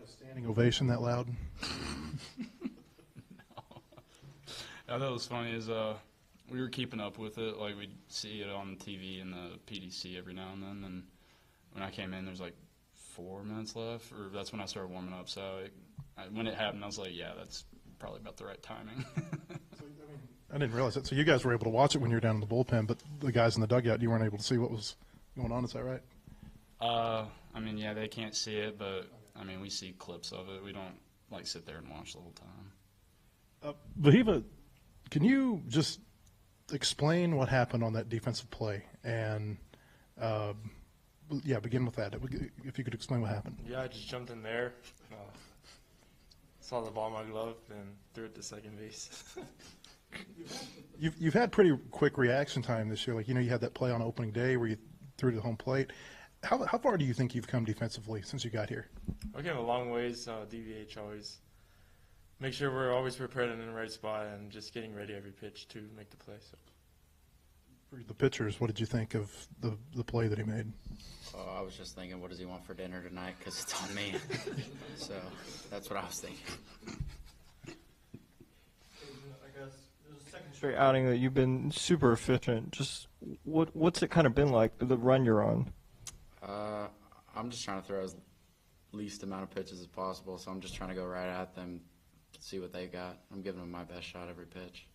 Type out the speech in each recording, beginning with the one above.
a standing ovation that loud? I thought it was funny is we were keeping up with it. Like, we'd see it on TV and the PDC every now and then. And when I came in, there's like 4 minutes left, or that's when I started warming up. So when it happened, I was like, yeah, that's probably about the right timing. I didn't realize that. So you guys were able to watch it when you were down in the bullpen, but the guys in the dugout, you weren't able to see what was going on. Is that right? I mean, yeah, they can't see it, but, I mean, we see clips of it. We don't, like, sit there and watch the whole time. Vahiva, can you just explain what happened on that defensive play? And, begin with that. If you could explain what happened. Yeah, I just jumped in there, saw the ball in my glove, and threw it to second base. You've had pretty quick reaction time this year. Like, you had that play on opening day where you threw to the home plate. How far do you think you've come defensively since you got here? I came a long ways. DVH always make sure we're always prepared and in the right spot and just getting ready every pitch to make the play. So. For the pitchers, what did you think of the play that he made? I was just thinking, what does he want for dinner tonight? Because it's on me. So that's what I was thinking. I guess this is the second straight outing that you've been super efficient. Just what's it kind of been like, the run you're on? I'm just trying to throw as least amount of pitches as possible, so I'm just trying to go right at them, see what they got. I'm giving them my best shot every pitch.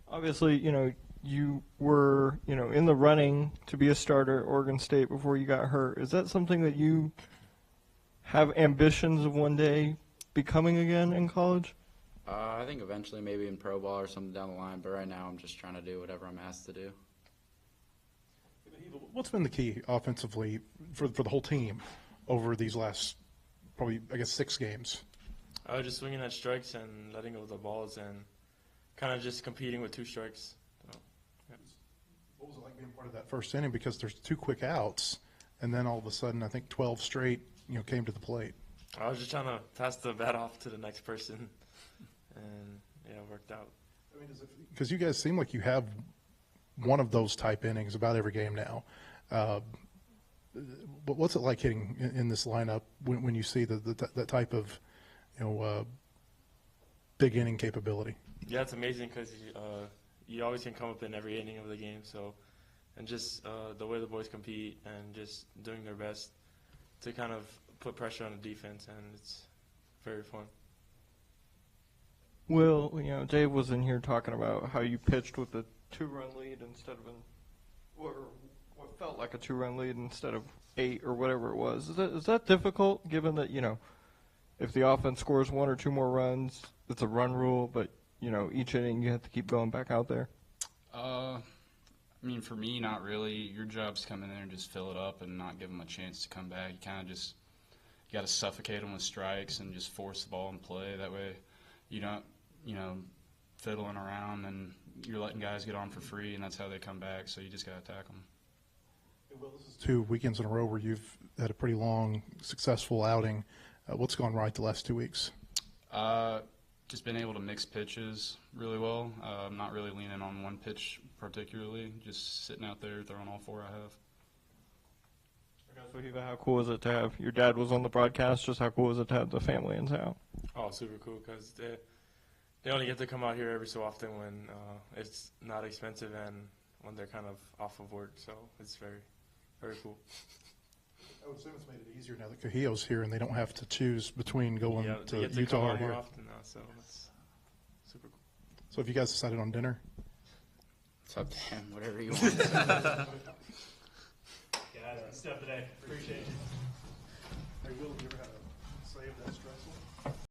Obviously, you were, in the running to be a starter at Oregon State before you got hurt. Is that something that you have ambitions of one day becoming again in college? I think eventually maybe in pro ball or something down the line, but right now I'm just trying to do whatever I'm asked to do. What's been the key offensively for the whole team over these last probably, 6 games? Just swinging at strikes and letting go of the balls and kind of just competing with 2 strikes. So, yeah. What was it like being part of that first inning? Because there's 2 quick outs, and then all of a sudden I think 12 straight came to the plate. I was just trying to pass the bat off to the next person, and it worked out. I mean, because you guys seem like you have one of those type innings about every game now. But what's it like hitting in this lineup when you see that type of, big inning capability? Yeah, it's amazing because you always can come up in every inning of the game. So, and just the way the boys compete and just doing their best to kind of put pressure on the defense, and it's very fun. Will, Dave was in here talking about how you pitched with a 2-run lead instead of what felt like a 2-run lead instead of 8 or whatever it was. Is that difficult, given that, if the offense scores 1 or 2 more runs, it's a run rule, but, each inning you have to keep going back out there? I mean, for me, not really. Your job's to come in there and just fill it up and not give them a chance to come back. You kind of just got to suffocate them with strikes and just force the ball in play. That way you don't, fiddling around and you're letting guys get on for free, and that's how they come back. So you just got to attack them. Well, this is 2 weekends in a row where you've had a pretty long, successful outing. What's gone right the last 2 weeks? Just been able to mix pitches really well. Not really leaning on one pitch particularly. Just sitting out there throwing all 4 I have. So, how cool is it to have your dad was on the broadcast? Just how cool is it to have the family in town? Oh, super cool because they only get to come out here every so often when it's not expensive and when they're kind of off of work. So it's very, very cool. I would assume it's made it easier now that Cahillo's here and they don't have to choose between going they get to to Utah come or out more here. often now, so it's super cool. So have you guys decided on dinner? It's up to him, whatever you want. Yeah, good stuff today. Appreciate it. Hey, Will, have you ever had a save that stressful?